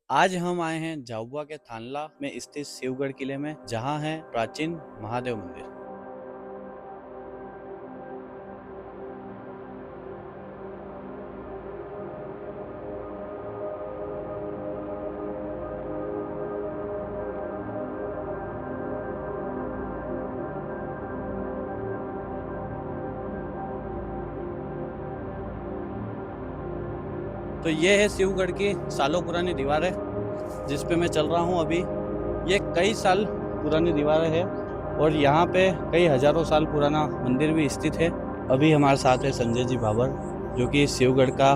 आज हम आए हैं झाबुआ के थानला में स्थित शिवगढ़ किले में, जहां है प्राचीन महादेव मंदिर। तो ये है शिवगढ़ की सालों पुरानी दीवार है, जिस पे मैं चल रहा हूँ अभी। ये कई साल पुरानी दीवार है और यहाँ पे कई हजारों साल पुराना मंदिर भी स्थित है। अभी हमारे साथ है संजय जी भाबर, जो कि शिवगढ़ का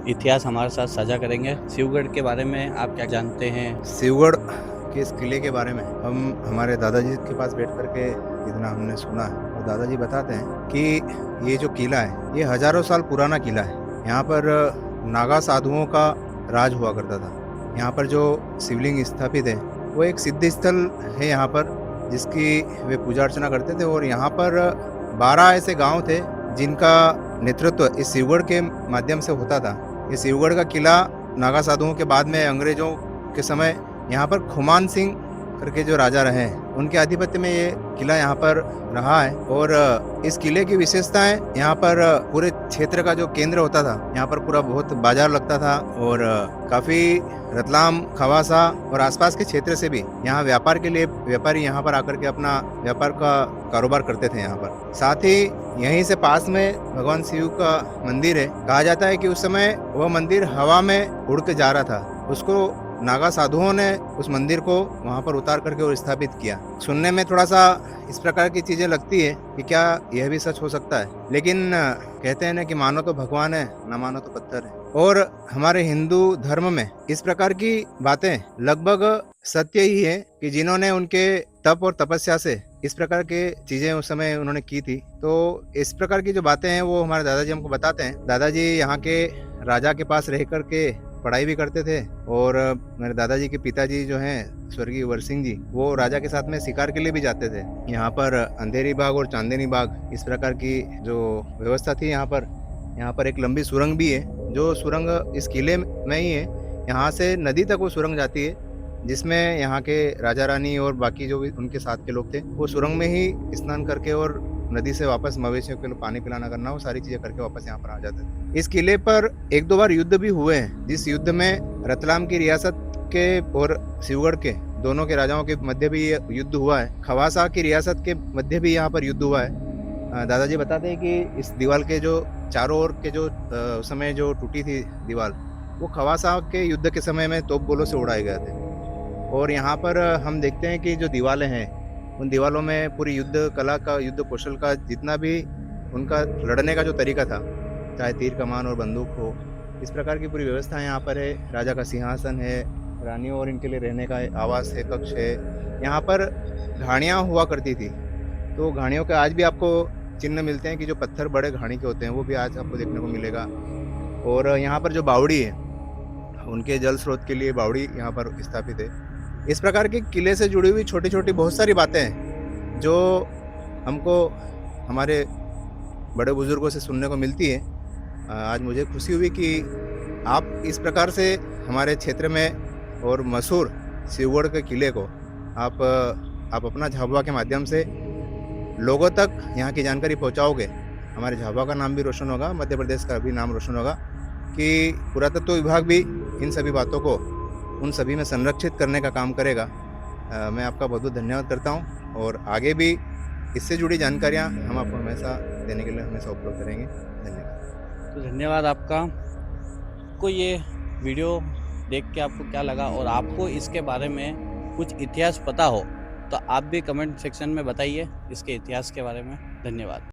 इतिहास हमारे साथ साझा करेंगे। शिवगढ़ के बारे में आप क्या जानते हैं? शिवगढ़ के इस किले के बारे में हम हमारे दादाजी के पास बैठ कर के जितना हमने सुना है, और दादाजी बताते हैं कि ये जो किला है ये हजारों साल पुराना किला है। यहाँ पर नागा साधुओं का राज हुआ करता था। यहाँ पर जो शिवलिंग स्थापित है वो एक सिद्ध स्थल है यहाँ पर, जिसकी वे पूजा अर्चना करते थे। और यहाँ पर 12 ऐसे गांव थे जिनका नेतृत्व इस शिवगढ़ के माध्यम से होता था। ये शिवगढ़ का किला नागा साधुओं के बाद में अंग्रेजों के समय यहाँ पर खुमान सिंह करके जो राजा रहे हैं, उनके आधिपत्य में ये किला यहाँ पर रहा है। और इस किले की विशेषताएं, यहाँ पर पूरे क्षेत्र का जो केंद्र होता था, यहाँ पर पूरा बहुत बाजार लगता था और काफी रतलाम, खवासा और आसपास के क्षेत्र से भी यहाँ व्यापार के लिए व्यापारी यहाँ पर आकर के अपना व्यापार का कारोबार करते थे यहाँ पर। साथ ही यहीं से पास में भगवान शिव का मंदिर है। कहा जाता है कि उस समय वह मंदिर हवा में उड़ के जा रहा था, उसको नागा साधुओं ने उस मंदिर को वहां पर उतार करके और स्थापित किया। सुनने में थोड़ा सा इस प्रकार की चीजें लगती है कि क्या यह भी सच हो सकता है, लेकिन कहते हैं ना कि मानो तो भगवान है, ना मानो तो पत्थर है। और हमारे हिंदू धर्म में इस प्रकार की बातें लगभग सत्य ही है कि जिन्होंने उनके तप और तपस्या से इस प्रकार के चीजें उस समय उन्होंने की थी। तो इस प्रकार की जो बातें हैं वो हमारे दादाजी हमको बताते हैं। दादाजी यहाँ के राजा के पास रह करके पढ़ाई भी करते थे, और मेरे दादाजी के पिताजी जो हैं स्वर्गीय वर सिंह जी, वो राजा के साथ में शिकार के लिए भी जाते थे। यहाँ पर अंधेरी बाग और चांदनी बाग इस प्रकार की जो व्यवस्था थी यहाँ पर एक लंबी सुरंग भी है, जो सुरंग इस किले में ही है। यहाँ से नदी तक वो सुरंग जाती है, जिसमें यहाँ के राजा रानी और बाकी जो भी उनके साथ के लोग थे, वो सुरंग में ही स्नान करके और नदी से वापस मवेशियों के लिए पानी पिलाना करना, वो सारी चीजें करके वापस यहाँ पर आ जाते थे। इस किले पर 1-2 बार युद्ध भी हुए हैं, जिस युद्ध में रतलाम की रियासत के और शिवगढ़ के दोनों के राजाओं के मध्य भी युद्ध हुआ है। खवासा की रियासत के मध्य भी यहाँ पर युद्ध हुआ है। दादाजी बताते हैं कि इस दीवार के जो चारों ओर के जो उस समय जो टूटी थी दीवार, वो खवासा के युद्ध के समय में तोप गोलों से उड़ाए गए थे। और यहाँ पर हम देखते हैं कि जो दीवारें हैं, उन दीवारों में पूरी युद्ध कला का, युद्ध कौशल का, जितना भी उनका लड़ने का जो तरीका था, चाहे तीर कमान और बंदूक हो, इस प्रकार की पूरी व्यवस्था यहाँ पर है। राजा का सिंहासन है, रानियों और इनके लिए रहने का आवास है, कक्ष है। यहाँ पर घाणियाँ हुआ करती थी, तो घाणियों के आज भी आपको चिन्ह मिलते हैं कि जो पत्थर बड़े घाणी के होते हैं, वो भी आज आपको देखने को मिलेगा। और यहाँ पर जो बावड़ी है, उनके जल स्रोत के लिए बावड़ी यहाँ पर स्थापित है। इस प्रकार के किले से जुड़ी हुई छोटी छोटी बहुत सारी बातें हैं जो हमको हमारे बड़े बुजुर्गों से सुनने को मिलती है। आज मुझे खुशी हुई कि आप इस प्रकार से हमारे क्षेत्र में और मशहूर शिवगढ़ के किले को आप अपना झाबुआ के माध्यम से लोगों तक यहाँ की जानकारी पहुँचाओगे। हमारे झाबुआ का नाम भी रोशन होगा, मध्य प्रदेश का भी नाम रोशन होगा, कि पुरातत्व विभाग भी इन सभी बातों को उन सभी में संरक्षित करने का काम करेगा। मैं आपका बहुत बहुत धन्यवाद करता हूँ, और आगे भी इससे जुड़ी जानकारियाँ हम आपको हमेशा देने के लिए हमेशा उपलब्ध करेंगे। धन्यवाद। तो धन्यवाद आपका। को ये वीडियो देख के आपको क्या लगा, और आपको इसके बारे में कुछ इतिहास पता हो तो आप भी कमेंट सेक्शन में बताइए इसके इतिहास के बारे में। धन्यवाद।